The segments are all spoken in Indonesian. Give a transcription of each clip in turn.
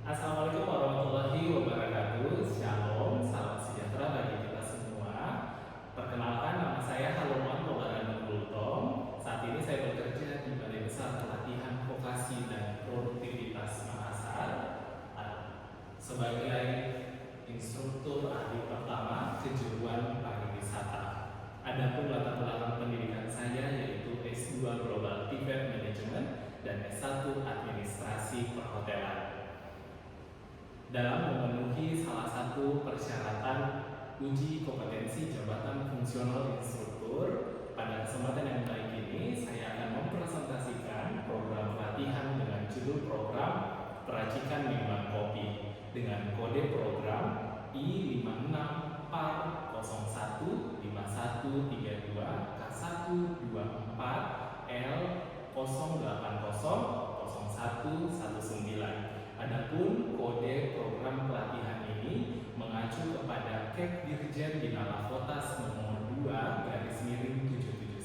Assalamualaikum warahmatullahi wabarakatuh. Shalom, salam sejahtera bagi kita semua. Perkenalkan, nama saya Haloman Maulana Nurul Tom. Saat ini saya bekerja di Balai Besar Pelatihan Vokasi dan Produktivitas Makassar sebagai instruktur ahli pertama kejuruan pariwisata. Adapun latar belakang pendidikan saya yaitu S2 Global Event Management dan S1 Administrasi Perhotelan. Dalam memenuhi salah satu persyaratan uji kompetensi jabatan fungsional instruktur, pada kesempatan yang baik ini saya akan mempresentasikan program pelatihan dengan judul program Peracikan Minuman Kopi dengan kode program I56 PAR 015132 K124 L 0800119. Adapun kode program pelatihan ini mengacu kepada Kep Dirjen Bina Votas nomor 2/771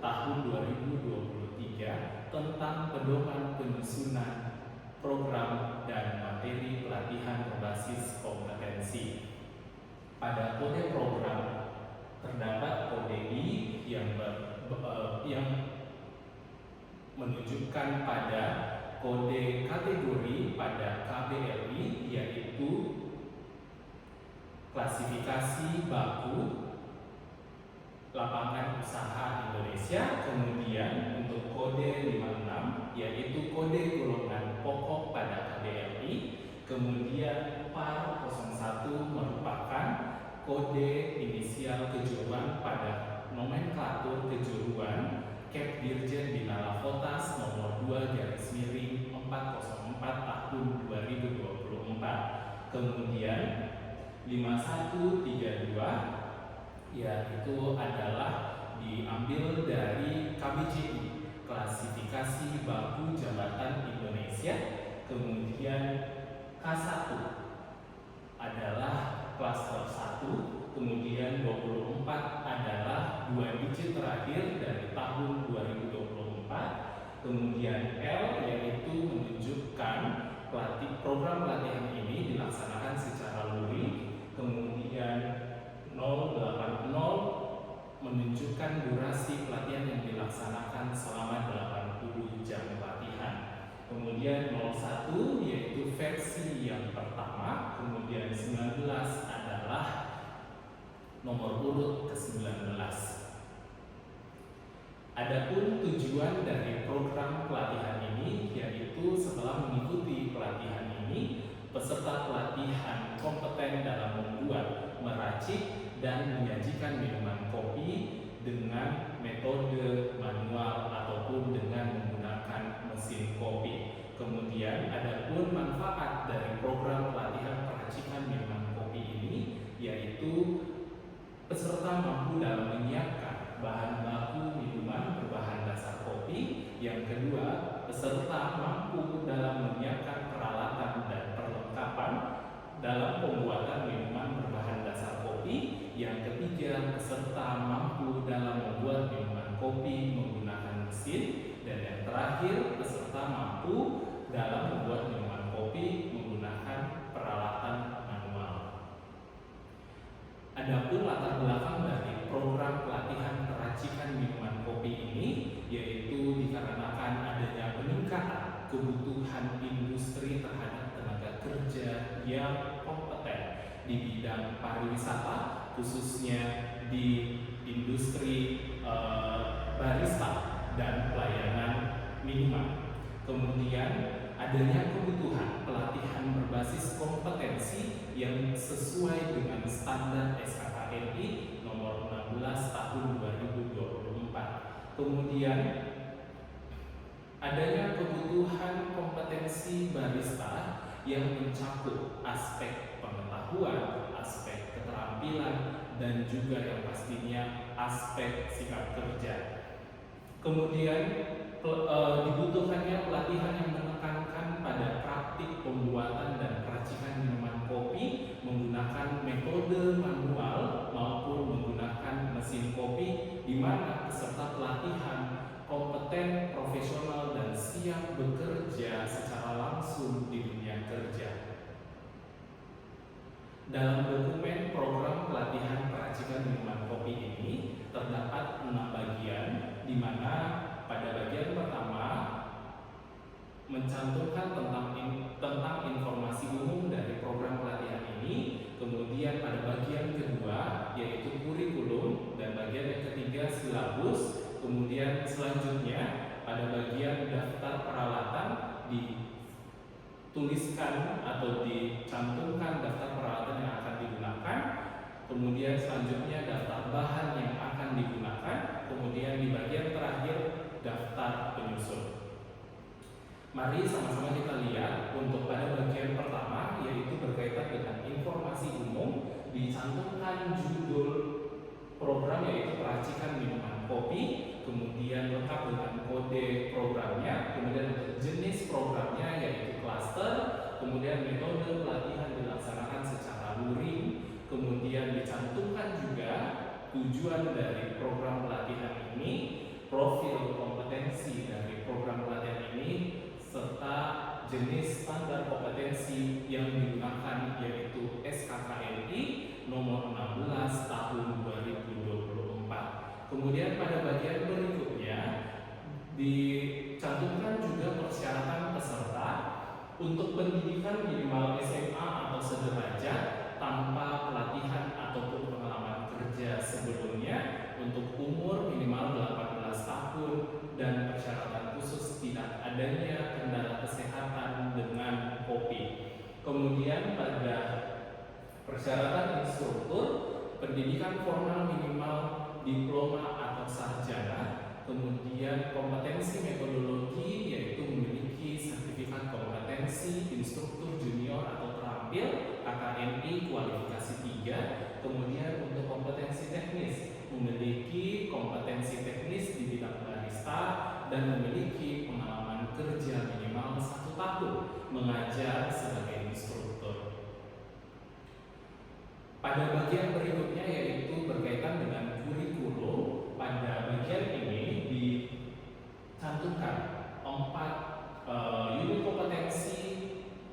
tahun 2023 tentang pedoman penyusunan program dan materi pelatihan berbasis kompetensi. Pada kode program terdapat kode I yang menunjukkan pada kode kategori pada KBLI, yaitu klasifikasi baku lapangan usaha Indonesia. Kemudian untuk kode 56 yaitu kode golongan pokok pada KBLI. Kemudian PAR 01 merupakan kode inisial kejuruan pada nomenklatur kejuruan Kep Dirjen Bina Votas nomor 2/404 tahun 2024. Kemudian 5132 yaitu adalah diambil dari KBJI, klasifikasi baku jabatan Indonesia. Kemudian K1 adalah klaster 1. Kemudian 24 adalah 2 digit terakhir dari tahun 2024. Kemudian L yaitu menunjukkan program pelatihan ini dilaksanakan secara luring. Kemudian 080 menunjukkan durasi pelatihan yang dilaksanakan selama 80 jam pelatihan. Kemudian 01 yaitu versi yang pertama. Kemudian 19 adalah nomor urut ke-19. Adapun tujuan dari program pelatihan ini yaitu setelah mengikuti pelatihan ini, peserta pelatihan kompeten dalam membuat, meracik, dan menyajikan minuman kopi dengan metode manual ataupun dengan menggunakan mesin kopi. Kemudian adapun manfaat dari program pelatihan peracikan minuman kopi ini yaitu peserta mampu dalam menyiapkan bahan baku minuman berbahan dasar kopi. Yang kedua, peserta mampu dalam menyiapkan peralatan dan perlengkapan dalam pembuatan minuman berbahan dasar kopi. Yang ketiga, peserta mampu dalam membuat minuman kopi menggunakan mesin. Dan yang terakhir, peserta mampu dalam membuat minuman kopi menggunakan peralatan manual. Adapun latar belakang dari program pelatihan peracikan minuman kopi ini yaitu dikarenakan adanya peningkatan kebutuhan industri terhadap tenaga kerja yang kompeten di bidang pariwisata, khususnya di industri barista dan pelayanan minuman. Kemudian adanya kebutuhan pelatihan berbasis kompetensi yang sesuai dengan standar SKKNI nomor 16 tahun 2024. Kemudian adanya kebutuhan kompetensi barista yang mencakup aspek pengetahuan, aspek keterampilan, dan juga yang pastinya aspek sikap kerja. Kemudian dibutuhkannya pelatihan yang menekankan pada praktik pembuatan dan peracikan minuman kopi menggunakan metode manual maupun menggunakan mesin kopi, di mana peserta pelatihan kompeten, profesional, dan siap bekerja secara langsung di dunia kerja Dalam dokumen program pelatihan peracikan minuman kopi ini terdapat 6 bagian, di mana pada bagian pertama mencantumkan tentang informasi umum dari program pelatihan ini. Kemudian pada bagian kedua yaitu kurikulum, dan bagian yang ketiga silabus. Kemudian selanjutnya pada bagian daftar peralatan dituliskan atau dicantumkan daftar peralatan yang akan digunakan. Kemudian selanjutnya daftar bahan yang akan digunakan. Kemudian di bagian terakhir daftar penyusun. Mari sama-sama kita lihat untuk pada bagian pertama, yaitu berkaitan dengan informasi umum. Dicantumkan judul program yaitu peracikan minuman kopi, kemudian lengkap dengan kode programnya, kemudian untuk jenis programnya yaitu klaster, kemudian metode pelatihan dilaksanakan secara luring, kemudian dicantumkan juga tujuan dari program pelatihan ini, profil kompetensi dari program pelatihan ini, serta jenis standar kompetensi yang digunakan yaitu SKKNI nomor 16 tahun 2024. Kemudian pada bagian berikutnya dicantumkan juga persyaratan peserta untuk pendidikan minimal SMA atau sederajat tanpa pelatihan ataupun pengalaman kerja sebelumnya, untuk umur minimal 18 tahun, dan persyaratan khusus tidak adanya kendala kesehatan dengan kopi. Kemudian pada persyaratan instruktur, pendidikan formal minimal diploma atau sarjana, kemudian kompetensi metodologi yaitu memiliki sertifikat kompetensi instruktur junior atau terampil KKNI kualifikasi 3, kemudian untuk kompetensi teknis memiliki kompetensi teknis di bidang barista dan memiliki pengalaman kerja minimal 1 tahun mengajar sebagai instruktur. Pada bagian berikutnya yaitu berkaitan dengan kurikulum. Pada bagian ini dicantumkan 4 unit kompetensi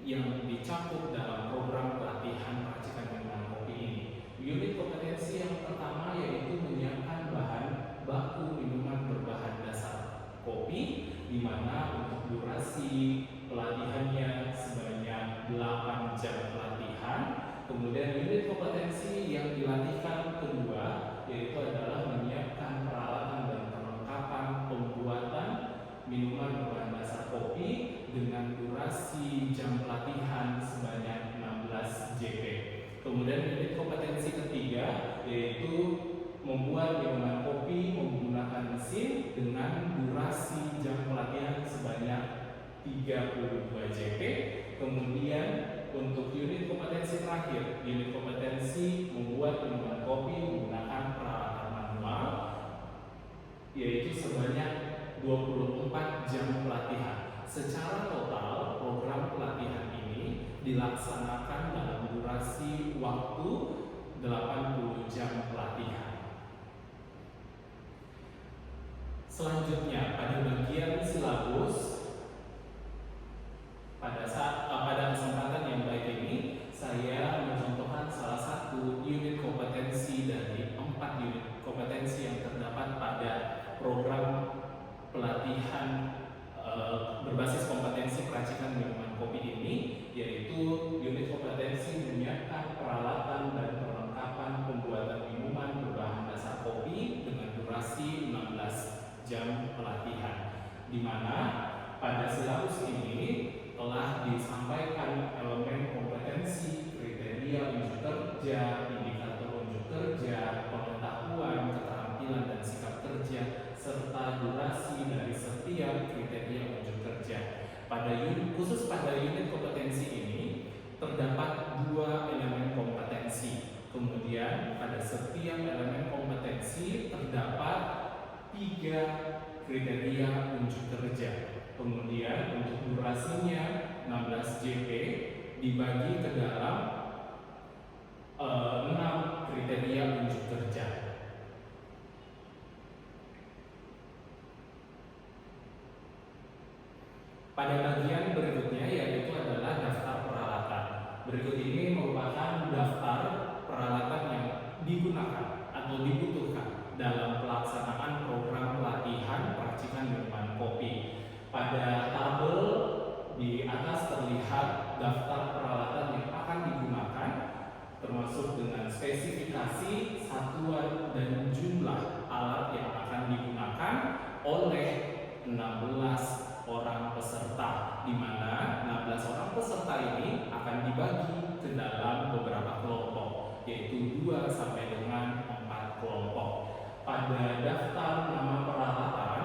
yang dicakup dalam program pelatihan peracikan minuman kopi ini. Unit kompetensi yang pertama yaitu menyiapkan bahan baku minuman berbahan dasar kopi, di mana untuk durasi pelatihannya sebanyak 8 jam pelatihan. Kemudian unit kompetensi yang dilatihkan kedua yaitu adalah menyiapkan peralatan dan perlengkapan pembuatan minuman berbahan dasar kopi dengan durasi jam pelatihan sebanyak 16 JP. Kemudian unit kompetensi ketiga yaitu membuat minuman kopi menggunakan mesin dengan durasi jam pelatihan sebanyak 32 JP. Kemudian untuk unit kompetensi terakhir, unit kompetensi membuat minuman kopi menggunakan peralatan manual yaitu sebanyak 24 jam pelatihan. Secara total program pelatihan ini dilaksanakan dalam durasi waktu 80 jam pelatihan. Selanjutnya pada bagian silabus, pada kesempatan yang baik ini saya mencontohkan salah satu unit kompetensi dari 4 unit kompetensi yang terdapat pada program pelatihan berbasis kompetensi peracikan minuman kopi ini, yaitu unit kompetensi menyiapkan peralatan dan perlengkapan pembuatan minuman berbahan dasar kopi dengan durasi 16 jam pelatihan, di mana pada silabus ini telah disampaikan elemen kompetensi, kriteria unjuk kerja, indikator unjuk kerja, pengetahuan, keterampilan dan sikap kerja, serta durasi dari setiap kriteria unjuk kerja. Khusus pada unit kompetensi ini terdapat 2 elemen kompetensi. Kemudian pada setiap elemen kompetensi terdapat 3 kriteria unjuk kerja. Kemudian untuk durasinya 16 JP dibagi ke dalam 6 kriteria unjuk kerja. Pada bagian berikutnya yaitu adalah daftar peralatan. Berikut ini merupakan daftar peserta ini akan dibagi ke dalam beberapa kelompok, yaitu 2 sampai dengan 4 kelompok. Pada daftar nama peralatan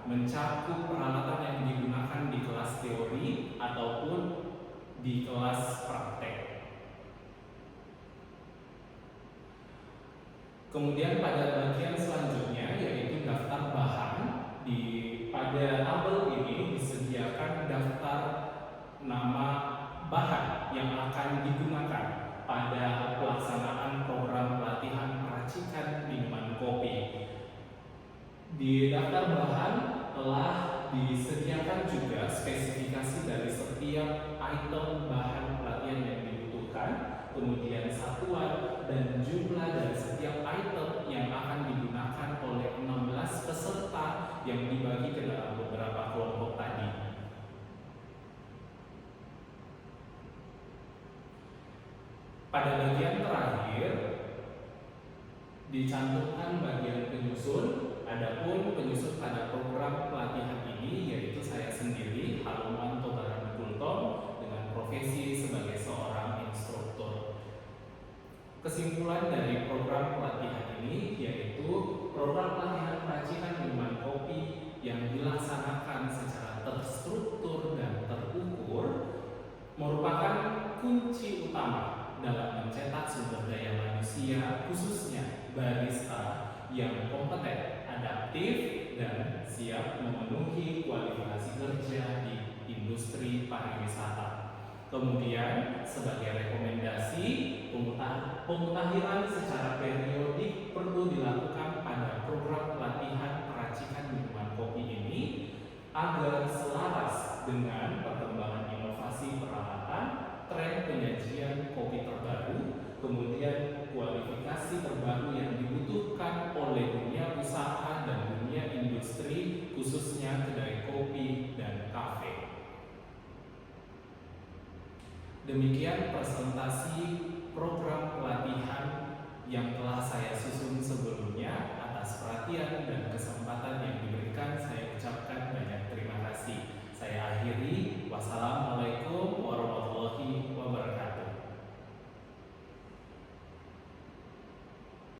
mencakup peralatan yang digunakan di kelas teori ataupun di kelas praktek. Kemudian pada bagian selanjutnya yaitu daftar bahan. Pada tabel ini disediakan daftar nama bahan yang akan digunakan pada pelaksanaan program pelatihan peracikan minuman kopi. Di daftar bahan telah disediakan juga spesifikasi dari setiap item bahan pelatihan yang dibutuhkan, kemudian satuan dan jumlah dari setiap item yang akan digunakan oleh 16 peserta yang dibagi ke dalam beberapa kelompok tadi. Pada bagian terakhir dicantumkan bagian penyusun. Adapun penyusun pada program pelatihan ini yaitu saya sendiri, Halumanto Barang Kultom, dengan profesi sebagai seorang instruktur. Kesimpulan dari program pelatihan ini yaitu program pelatihan peracikan minuman kopi yang dilaksanakan secara terstruktur dan terukur merupakan kunci utama dalam mencetak sumber daya manusia, khususnya barista yang kompeten, adaptif, dan siap memenuhi kualifikasi kerja di industri pariwisata. Kemudian sebagai rekomendasi, pemutahiran secara periodik perlu dilakukan pada program pelatihan peracikan minuman kopi ini agar selaras dengan perkembangan inovasi peralatan, tren penyajian kopi terbaru, kemudian kualifikasi terbaru yang dibutuhkan oleh dunia usaha dan dunia industri, khususnya kedai kopi dan kafe. Demikian presentasi program pelatihan yang telah saya susun sebelumnya. Atas perhatian dan kesempatan yang diberikan, saya ucapkan banyak terima kasih. Saya akhiri. Wassalamualaikum